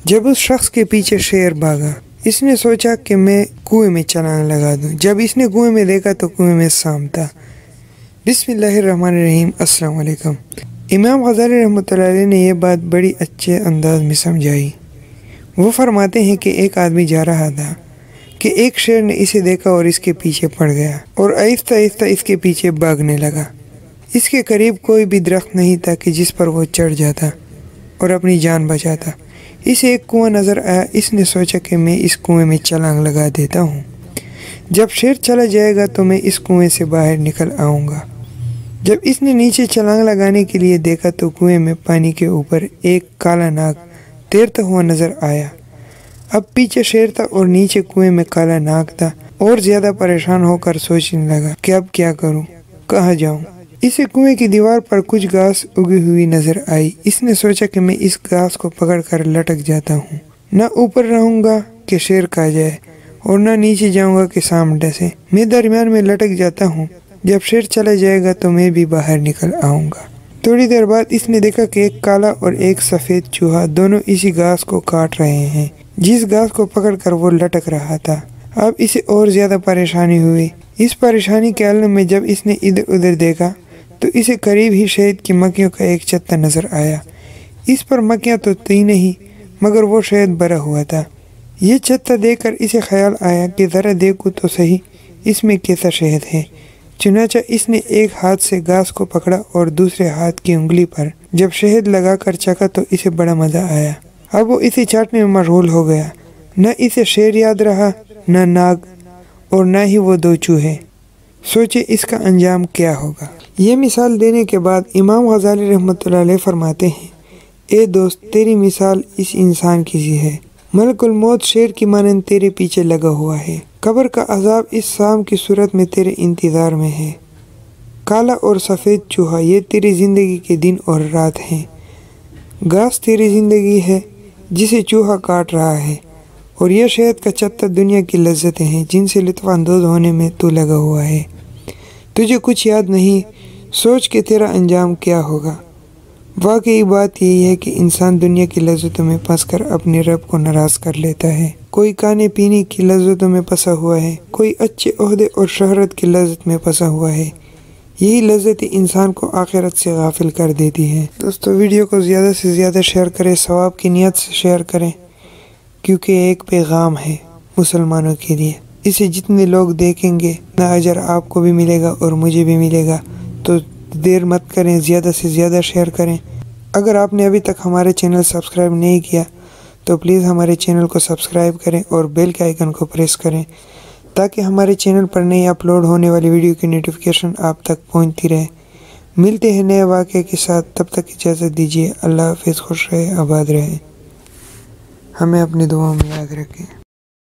جب اس شخص کے پیچھے شیر بھاگا، اس نے سوچا کہ میں کنویں میں چھلانگ لگا دوں۔ جب اس نے کنویں میں دیکھا تو کنویں میں سانپ تھا۔ بسم اللہ الرحمن الرحیم۔ السلام علیکم۔ امام غزالی رحمۃ اللہ علیہ نے یہ بات بڑی اچھے انداز میں سمجھائی۔ وہ فرماتے ہیں کہ ایک آدمی جا رہا تھا کہ ایک شیر نے اسے دیکھا اور اس کے پیچھے پڑ گیا اور آہستہ آہستہ اس کے پیچھے بھاگنے لگا۔ اس کے قریب کوئی بھی درخت نہیں تھا کہ جس پر وہ چڑھ جاتا اور اپنی جان بچاتا۔ اسے ایک کنواں نظر آیا۔ اس نے سوچا کہ میں اس کنویں میں چھلانگ لگا دیتا ہوں۔ جب شیر چلا جائے گا تو میں اس کنویں سے باہر نکل آؤں گا۔ جب اس نے نیچے چھلانگ لگانے کے لیے دیکھا تو کنویں میں پانی کے اوپر ایک کالا ناگ تیرتا ہوا نظر آیا۔ اب پیچھے شیر تھا اور نیچے کنویں میں کالا ناگ تھا۔ اور زیادہ پریشان ہو کر سوچنے لگا کہ اب کیا کروں، کہاں جاؤں۔ اسے کنویں کی دیوار پر کچھ گھاس اگی ہوئی نظر آئی۔ اس نے سوچا کہ میں اس گھاس کو پکڑ کر لٹک جاتا ہوں، نہ اوپر رہوں گا کہ شیر کھا جائے اور نہ نیچے جاؤں گا کہ سانپ ڈسے۔ میں درمیان میں لٹک جاتا ہوں۔ جب شیر چلا جائے گا تو میں بھی باہر نکل آؤں گا۔ تھوڑی دیر بعد اس نے دیکھا کہ ایک کالا اور ایک سفید چوہا دونوں اسی گھاس کو کاٹ رہے ہیں جس گھاس کو پکڑ کر وہ لٹک رہا تھا۔ اب اسے اور زیادہ پریشانی ہوئی۔ اس پریشانی کے عالم میں جب اس نے ادھر ادھر دیکھا تو اسے قریب ہی شہد کی مکھیوں کا ایک چتا نظر آیا۔ اس پر مکھیاں تو تھی نہیں مگر وہ شہد بھرا ہوا تھا۔ یہ چتا دیکھ کر اسے خیال آیا کہ ذرا دیکھوں تو صحیح اس میں کیسا شہد ہے۔ چنانچہ اس نے ایک ہاتھ سے گھاس کو پکڑا اور دوسرے ہاتھ کی انگلی پر جب شہد لگا کر چکھا تو اسے بڑا مزہ آیا۔ اب وہ اسے چاٹنے میں مشغول ہو گیا۔ نہ اسے شیر یاد رہا، نہ ناگ اور نہ ہی وہ دو چوہے۔ سوچے اس کا انجام کیا ہوگا۔ یہ مثال دینے کے بعد امام غزالی رحمۃ اللہ علیہ فرماتے ہیں، اے دوست، تیری مثال اس انسان کی سی ہے۔ ملک الموت شیر کی مانند تیرے پیچھے لگا ہوا ہے۔ قبر کا عذاب اس سام کی صورت میں تیرے انتظار میں ہے۔ کالا اور سفید چوہا یہ تیری زندگی کے دن اور رات ہیں۔ گھاس تیری زندگی ہے جسے چوہا کاٹ رہا ہے، اور یہ شہد کا چتا دنیا کی لذتیں ہیں جن سے لطف اندوز ہونے میں تو لگا ہوا ہے۔ تجھے کچھ یاد نہیں، سوچ کہ تیرا انجام کیا ہوگا۔ واقعی بات یہی ہے کہ انسان دنیا کی لذتوں میں پھنس کر اپنے رب کو ناراض کر لیتا ہے۔ کوئی کھانے پینے کی لذتوں میں پھنسا ہوا ہے، کوئی اچھے عہدے اور شہرت کی لذت میں پھنسا ہوا ہے۔ یہی لذت انسان کو آخرت سے غافل کر دیتی ہے۔ دوستو ویڈیو کو زیادہ سے زیادہ شیئر کریں، ثواب کی نیت سے شیئر کریں، کیونکہ ایک پیغام ہے مسلمانوں کے لیے۔ اسے جتنے لوگ دیکھیں گے نہ اجر آپ کو بھی ملے گا اور مجھے بھی ملے گا۔ تو دیر مت کریں، زیادہ سے زیادہ شیئر کریں۔ اگر آپ نے ابھی تک ہمارے چینل سبسکرائب نہیں کیا تو پلیز ہمارے چینل کو سبسکرائب کریں اور بیل کے آئیکن کو پریس کریں تاکہ ہمارے چینل پر نئی اپلوڈ ہونے والی ویڈیو کی نوٹیفیکیشن آپ تک پہنچتی رہے۔ ملتے ہیں نئے واقعے کے ساتھ، تب تک اجازت دیجیے۔ اللہ حافظ، خوش رہے، آباد رہے، ہمیں اپنی دعاؤں میں یاد رکھیں۔